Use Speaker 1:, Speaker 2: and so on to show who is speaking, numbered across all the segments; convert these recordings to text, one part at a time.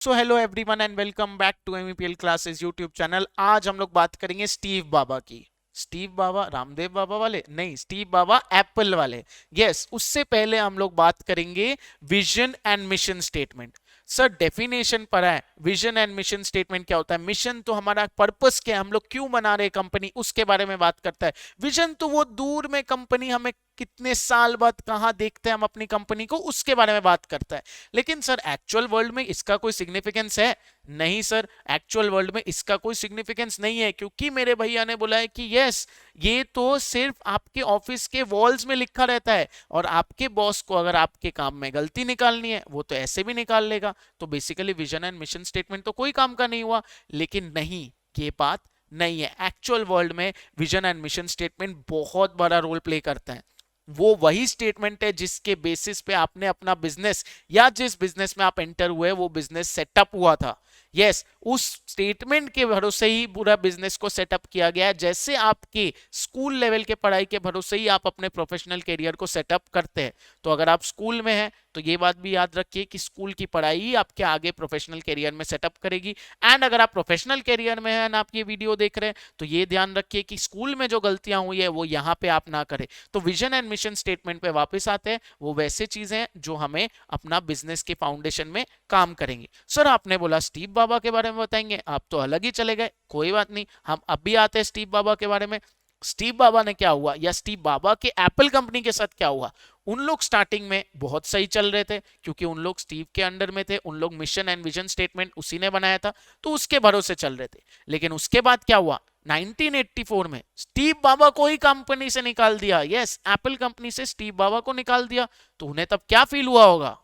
Speaker 1: So hello everyone and welcome back to MEPL classes YouTube channel. आज हम लोग बात करेंगे स्टीव बाबा की। स्टीव बाबा रामदेव बाबा वाले नहीं, स्टीव बाबा एप्पल वाले। यस, उससे पहले हम लोग बात करेंगे vision and mission statement. Sir definition पढ़ा है, विजन एंड मिशन स्टेटमेंट क्या होता है। मिशन तो हमारा पर्पस क्या है, हम लोग क्यों बना रहे कंपनी, उसके बारे में बात करता है। विजन तो वो दूर में कंपनी हमें कितने साल बाद कहां देखते हैं हम अपनी कंपनी को, उसके बारे में बात करता है। लेकिन सर एक्चुअल वर्ल्ड में इसका कोई सिग्निफिकेंस है? नहीं सर, एक्चुअल वर्ल्ड में इसका कोई सिग्निफिकेंस नहीं है, क्योंकि मेरे भैया ने बोला है कि यस, ये तो सिर्फ आपके ऑफिस के वॉल्स में लिखा रहता है, और आपके बॉस को अगर आपके काम में गलती निकालनी है वो तो ऐसे भी निकाल लेगा। तो basically vision and mission statement तो कोई काम का नहीं हुआ। लेकिन नहीं, ये बात नहीं है। एक्चुअल वर्ल्ड में विजन एंड मिशन स्टेटमेंट बहुत बड़ा रोल प्ले करता है। वो वही स्टेटमेंट है जिसके बेसिस पे आपने अपना बिजनेस या जिस बिजनेस में आप एंटर हुए वो बिजनेस सेटअप हुआ था। यस, उस स्टेटमेंट के भरोसे ही पूरा बिजनेस को सेटअप किया गया है। जैसे आपके स्कूल लेवल के पढ़ाई के भरोसे ही आप अपने प्रोफेशनल करियर को सेटअप करते हैं। तो अगर आप स्कूल में हैं तो ये बात भी याद रखिए कि स्कूल की पढ़ाई ही आपके आगे प्रोफेशनल करियर में सेटअप करेगी। एंड अगर आप प्रोफेशनल करियर में हैं, आप ये वीडियो देख रहे हैं, तो ये ध्यान रखिए कि स्कूल में जो गलतियां हुई है वो यहाँ पे आप ना करें। तो विजन एंड मिशन स्टेटमेंट पे वापस आते हैं। वो वैसे चीजें हैं जो हमें अपना बिजनेस के फाउंडेशन में काम करेंगे। सर आपने बोला स्टीव बाबा के बारे में बताएंगे, आप तो अलग ही चले गए। कोई बात नहीं, हम अभी आते हैं स्टीव बाबा के बारे में। स्टीव बाबा ने क्या हुआ, या स्टीव बाबा के एप्पल कंपनी के साथ क्या हुआ। उन लोग स्टार्टिंग में बहुत सही चल रहे थे, क्योंकि उन लोग स्टीव के अंडर में थे। उन लोग मिशन एंड विजन स्टेटमेंट उसी ने बनाया था, तो उसके भरोसे चल रहे थे। लेकिन उसके बाद क्या हुआ, 1984 में स्टीव बाबा को ही कंपनी से निकाल दिया। यस, एप्पल कंपनी से स्टीव बाबा को निकाल दिया। तो उन्हें तब क्या फील हुआ होगा?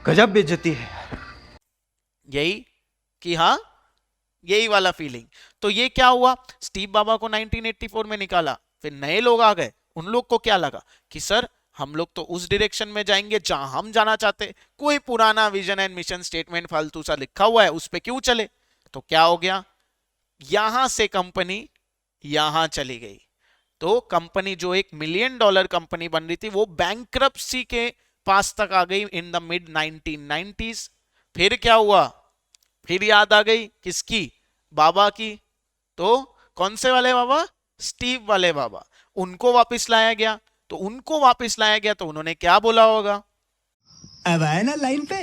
Speaker 2: गजब बेइज्जती है।
Speaker 1: यही कि हाँ, यही वाला फीलिंग। तो ये क्या हुआ, स्टीव बाबा को 1984 में निकाला, फिर नए लोग आ गए। उन लोग को क्या लगा कि सर हम लोग तो उस डायरेक्शन में जाएंगे जहां हम जाना चाहते, कोई पुराना विजन एंड मिशन स्टेटमेंट फालतू सा लिखा हुआ है उस पे क्यों चले। तो क्या हो गया, यहां से कंपनी यहां चली गई। तो कंपनी जो $1 मिलियन कंपनी बन रही थी वो बैंक्रप्सी के पास तक आ गई इन द मिड 1990s। फिर क्या हुआ, फिर याद आ गई किसकी, बाबा की। तो कौन से वाले बाबा, स्टीव वाले बाबा। उनको वापस लाया गया। तो उनको वापस लाया गया तो उन्होंने क्या बोला होगा।
Speaker 2: अब आए ना लाइन पे।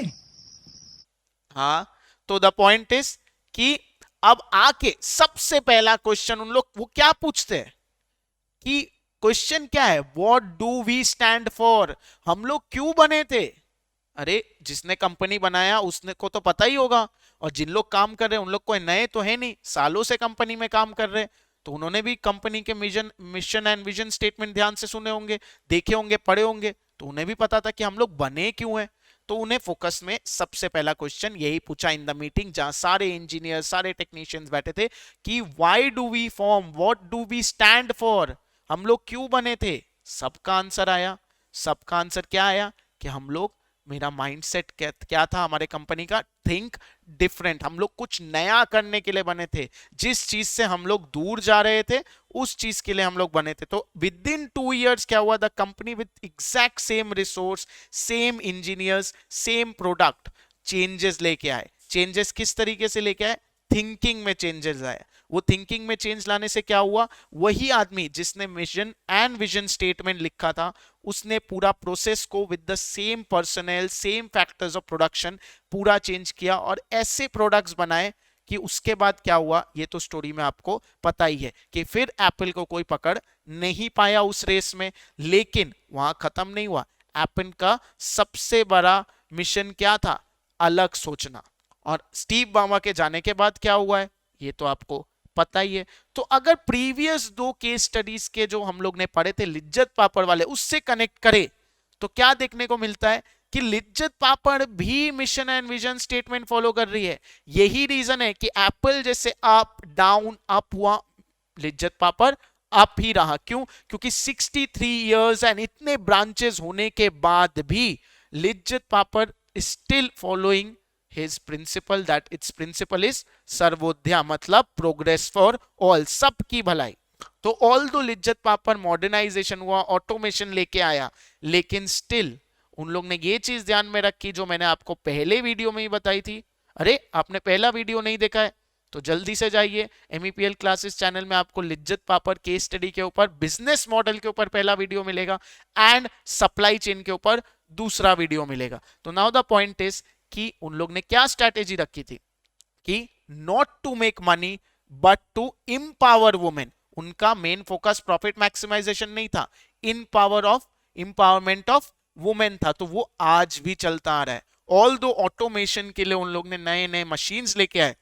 Speaker 1: हाँ, तो द पॉइंट इज कि अब आके सबसे पहला क्वेश्चन उन लोग वो क्या पूछते हैं कि क्वेश्चन क्या है, what do we stand for, हम लोग क्यों बने थे। अरे जिसने कंपनी बनाया उसने को तो पता ही होगा, और जिन लोग काम कर रहे हैं उन लोग कोई नए तो है नहीं, सालों से कंपनी में काम कर रहे हैं। तो उन्होंने भी कंपनी के मिशन एंड विजन स्टेटमेंट ध्यान से सुने होंगे, देखे होंगे, पढ़े होंगे। तो उन्हें भी पता था कि हम लोग बने क्यों हैं। तो उन्हें फोकस में सबसे पहला क्वेश्चन यही पूछा इन द मीटिंग, जहां सारे इंजीनियर सारे टेक्नीशियंस बैठे थे कि why do we form, what do we stand for, हम लोग क्यों बने थे। सबका आंसर आया। सबका आंसर क्या आया कि हम लोग, मेरा माइंडसेट क्या था हमारे कंपनी का, थिंक डिफरेंट, हम लोग कुछ नया करने के लिए बने थे। जिस चीज से हम लोग दूर जा रहे थे उस चीज के लिए हम लोग बने थे। तो विद इन 2 years क्या हुआ, the company with exact same resource, same engineers, same product, changes लेके आए। चेंजेस किस तरीके से लेके आए, थिंकिंग में चेंजेस आए। वो थिंकिंग में चेंज लाने से क्या हुआ, वही आदमी जिसने मिशन एंड विजन स्टेटमेंट लिखा था उसने पूरा प्रोसेस को with the same personal same factors of production पूरा चेंज किया और ऐसे प्रोडक्ट्स बनाए कि उसके बाद क्या हुआ ये तो स्टोरी में आपको पता ही है कि फिर एप्पल को कोई पकड़ नहीं पाया उस रेस में। लेकिन वहां खत्म नहीं हुआ। एप्पल का सबसे बड़ा मिशन क्या था, अलग सोचना। और स्टीव बामा के जाने के बाद क्या हुआ है ये तो आपको पता ही है। तो अगर प्रीवियस 2 केस स्टडीज के जो हम लोग ने पढ़े थे लिज्जत पापड़ वाले उससे कनेक्ट करें तो क्या देखने को मिलता है कि लिज्जत पापड़ भी mission and vision statement follow कर रही है। यही रीजन है कि एप्पल जैसे अप डाउन अप हुआ, लिज्जत पापड़ अप ही रहा। क्यों, क्योंकि 63 इयर्स एंड इतने ब्रांचेस होने के बाद भी Lijjat papad still following his principle, that its principle is Sarvodaya, मतलब प्रोग्रेस फॉर ऑल, सबकी भलाई। तो although Lijjat papad modernization हुआ, ऑटोमेशन लेके आया, लेकिन स्टिल उन लोग ने ये चीज ध्यान में रखी जो मैंने आपको पहले वीडियो में ही बताई थी अरे आपने पहला वीडियो नहीं देखा है तो जल्दी से जाइए MEPL क्लासेस चैनल में, आपको लिज्जत पापड़ केस स्टडी के ऊपर, बिजनेस मॉडल के ऊपर पहला वीडियो मिलेगा एंड सप्लाई चेन के ऊपर दूसरा वीडियो मिलेगा। तो नाउ द पॉइंट इज कि उन लोग ने क्या स्ट्रैटेजी रखी थी कि not to make money but to empower women. उनका मेन फोकस प्रॉफिट मैक्सिमाइजेशन नहीं था, एम्पावरमेंट ऑफ वुमेन था। तो वो आज भी चलता आ रहा है। ऑल दो ऑटोमेशन के लिए उन लोग ने नए नए मशीन्स लेके आए,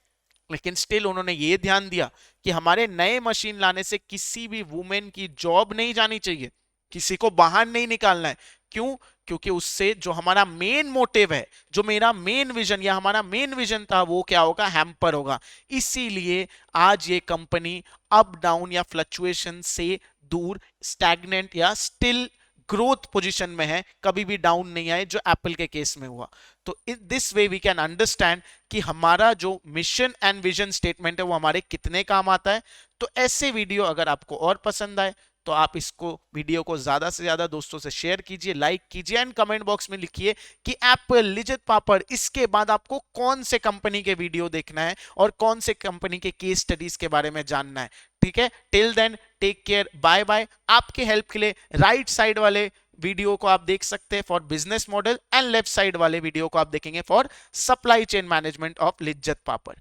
Speaker 1: लेकिन स्टिल उन्होंने ये ध्यान दिया कि हमारे नए मशीन लाने से किसी भी वुमेन की जॉब नहीं जानी चाहिए, किसी को बाहर नहीं निकालना है। क्यों? क्योंकि उससे जो हमारा मेन मोटिव है, जो मेरा मेन विजन या हमारा मेन विजन था, वो क्या होगा? हैम्पर होगा। इसीलिए आज ये कंपनी अप डाउन या फ्लक्चुएशन से दूर, स्टैग्नेंट या स्टिल ग्रोथ पोजीशन में है, कभी भी डाउन नहीं आए, जो एप्पल के केस में हुआ। तो in this way we can understand कि हमारा जो मिशन एंड विजन स्टेटमेंट है वो हमारे कितने काम आता है। तो ऐसे वीडियो अगर आपको और पसंद आए तो आप इसको वीडियो को ज्यादा से ज्यादा दोस्तों से शेयर कीजिए, लाइक कीजिए एंड कमेंट बॉक्स में लिखिए कि एप्पल, लिज्जत पापड़, इसके बाद आपको कौन से कंपनी के वीडियो देखना है और कौन से कंपनी के केस स्टडीज के बारे में जानना है। ठीक है, till then take care, bye bye. आपके हेल्प के लिए राइट साइड वाले वीडियो को आप देख सकते हैं for business model and left side वाले वीडियो को आप देखेंगे for supply chain management of Lijjat papad.